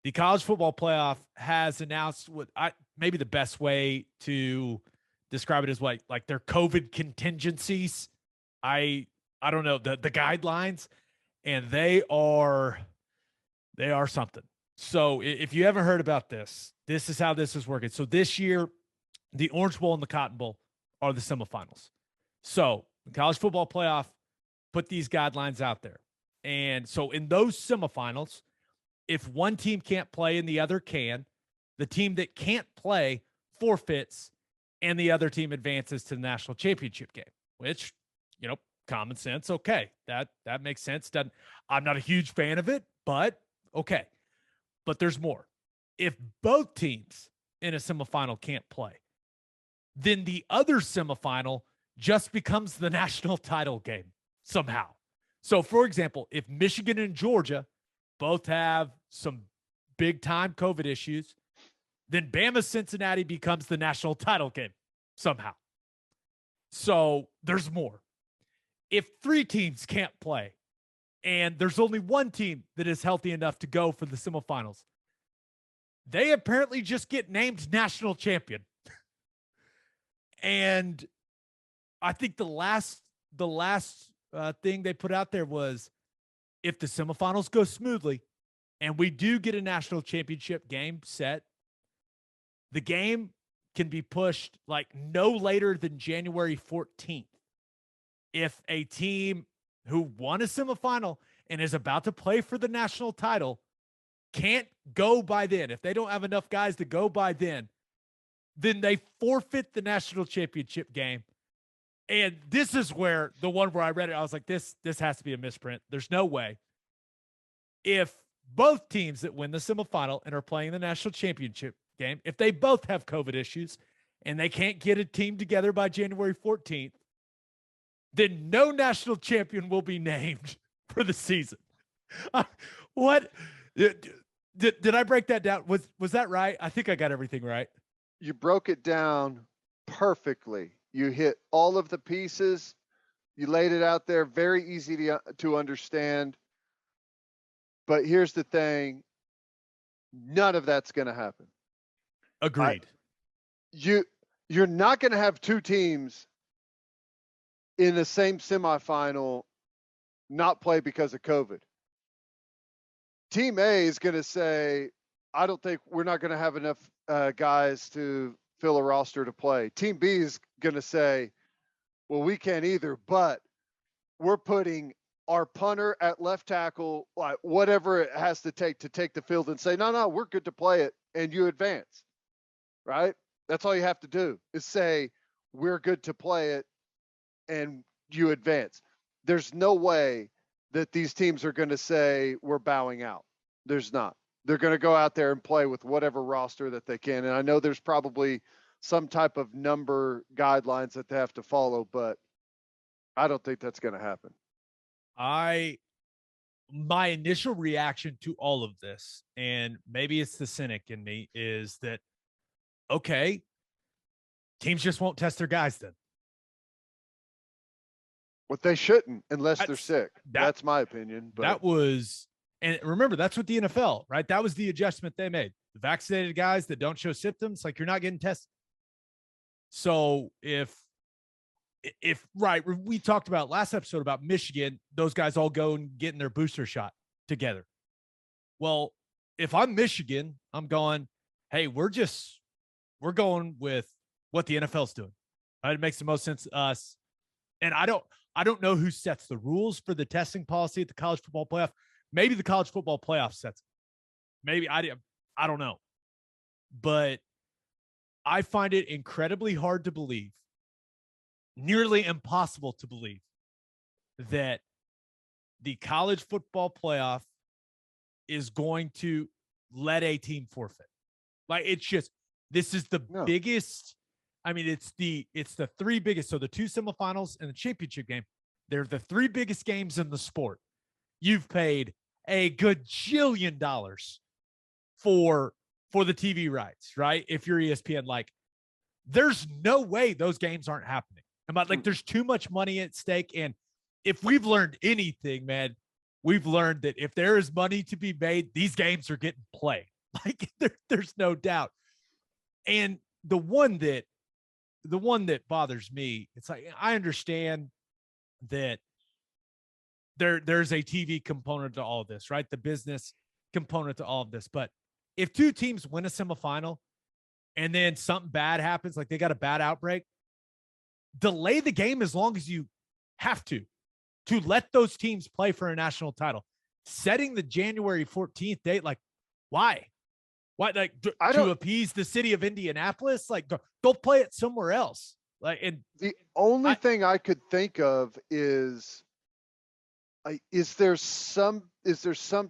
The college football playoff has announced what maybe the best way to describe it is like their COVID contingencies. I don't know the guidelines, and they are something. So if you haven't heard about this, this is how this is working. So this year, the Orange Bowl and the Cotton Bowl are the semifinals. So the college football playoff put these guidelines out there. And so in those semifinals, if one team can't play and the other can, the team that can't play forfeits and the other team advances to the national championship game, which, common sense. Okay. That makes sense. I'm not a huge fan of it, but okay. But there's more. If both teams in a semifinal can't play, then the other semifinal just becomes the national title game somehow. So, for example, if Michigan and Georgia both have some big time COVID issues, then Bama Cincinnati becomes the national title game somehow. So there's more. If three teams can't play and there's only one team that is healthy enough to go for the semifinals, they apparently just get named national champion. And I think the last thing they put out there was, if the semifinals go smoothly and we do get a national championship game set, the game can be pushed like no later than January 14th. If a team who won a semifinal and is about to play for the national title can't go by then, if they don't have enough guys to go by then they forfeit the national championship game. And this is where the one where I read it, I was like, this has to be a misprint. There's no way. If both teams that win the semifinal and are playing the national championship game, if they both have COVID issues and they can't get a team together by January 14th, then no national champion will be named for the season. What? Did I break that down? Was that right? I think I got everything right. You broke it down perfectly. You hit all of the pieces. You laid it out there, very easy to understand. But here's the thing. None of that's going to happen. Agreed. You're not going to have two teams in the same semifinal not play because of COVID. Team A is going to say, I don't think we're not going to have enough guys to fill a roster to play. Team B is going to say, well, we can't either, but we're putting our punter at left tackle, like whatever it has to take the field, and say, no, we're good to play it, and you advance, right? That's all you have to do is say, we're good to play it, and you advance. There's no way that these teams are going to say we're bowing out. There's not. They're going to go out there and play with whatever roster that they can. And I know there's probably some type of number guidelines that they have to follow, but I don't think that's going to happen. My initial reaction to all of this, and maybe it's the cynic in me, is that, okay, teams just won't test their guys then. What they shouldn't, unless they're sick. That's my opinion. But that was, and remember, that's what the NFL, right? That was the adjustment they made. The vaccinated guys that don't show symptoms, like, you're not getting tested. So if right, we talked about last episode about Michigan, those guys all go and getting their booster shot together. Well, if I'm Michigan, I'm going, hey, we're going with what the NFL's doing. Right? It makes the most sense to us. And I don't know who sets the rules for the testing policy at the college football playoff. Maybe the college football playoff sets it. Maybe I don't know. But I find it incredibly hard to believe, nearly impossible to believe, that the college football playoff is going to let a team forfeit. Like, it's just, this is the biggest. I mean, it's the three biggest. So the two semifinals and the championship game, they're the three biggest games in the sport. You've paid a gajillion dollars for the TV rights, right? If you're ESPN, like, there's no way those games aren't happening. Like, there's too much money at stake. And if we've learned anything, man, we've learned that if there is money to be made, these games are getting played. Like there's no doubt. And the one that bothers me, it's like, I understand that there's a TV component to all of this, right? The business component to all of this. But if two teams win a semifinal and then something bad happens, like they got a bad outbreak, delay the game as long as you have to let those teams play for a national title. Setting the January 14th date, like, why? Why, like, to appease the city of Indianapolis? Like, go play it somewhere else. Like, and the only thing I could think of is there some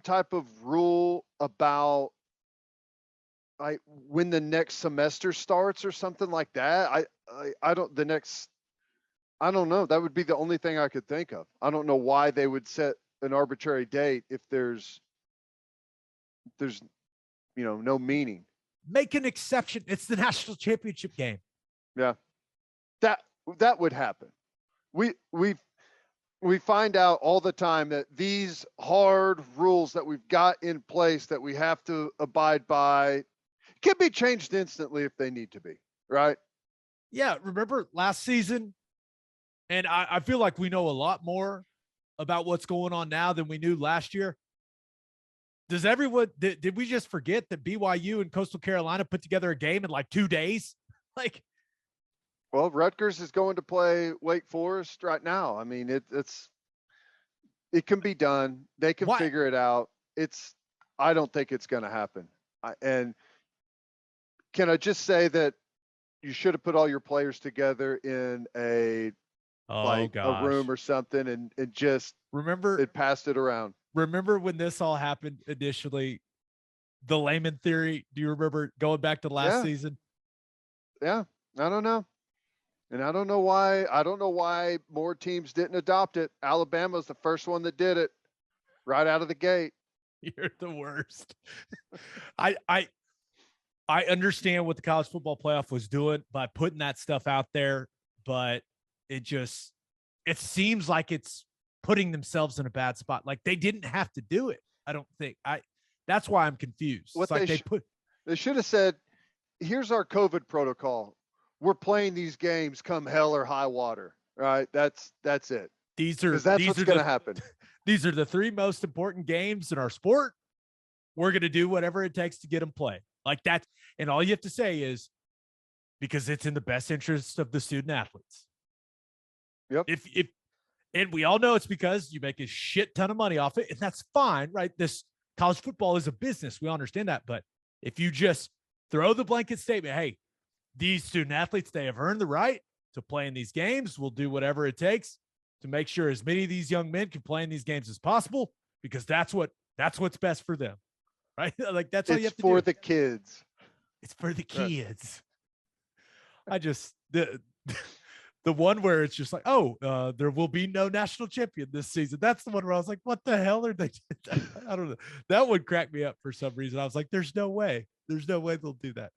type of rule about when the next semester starts or something like that? I don't know. That would be the only thing I could think of. I don't know why they would set an arbitrary date if there's no meaning. Make an exception. It's the national championship game. Yeah. That would happen. We find out all the time that these hard rules that we've got in place that we have to abide by can be changed instantly if they need to be, right? Yeah. Remember last season? And I feel like we know a lot more about what's going on now than we knew last year. Does everyone, did we just forget that BYU and Coastal Carolina put together a game in like 2 days? Like, well, Rutgers is going to play Wake Forest right now. I mean, it can be done. They can figure it out. I don't think it's going to happen. And can I just say that you should have put all your players together in a room or something and just passed it around. Remember when this all happened initially, the Lehman theory? Do you remember going back to last season? Yeah. I don't know. And I don't know why more teams didn't adopt it. Alabama's the first one that did it right out of the gate. You're the worst. I understand what the college football playoff was doing by putting that stuff out there, but it seems like it's putting themselves in a bad spot. Like they didn't have to do it. I don't think that's why I'm confused. They should have said, here's our COVID protocol. We're playing these games come hell or high water. Right. That's it. That's what's going to happen. These are the 3 most important games in our sport. We're going to do whatever it takes to get them played like that. And all you have to say is because it's in the best interest of the student athletes. Yep. And we all know it's because you make a shit ton of money off it, and that's fine, right? This college football is a business. We all understand that. But if you just throw the blanket statement, hey, these student athletes, they have earned the right to play in these games. We'll do whatever it takes to make sure as many of these young men can play in these games as possible, because that's what's best for them, right? Like that's all you have to do. It's for the kids. It's for the kids. Right. The one where it's just like, there will be no national champion this season. That's the one where I was like, what the hell are they? I don't know. That would crack me up for some reason. I was like, there's no way they'll do that.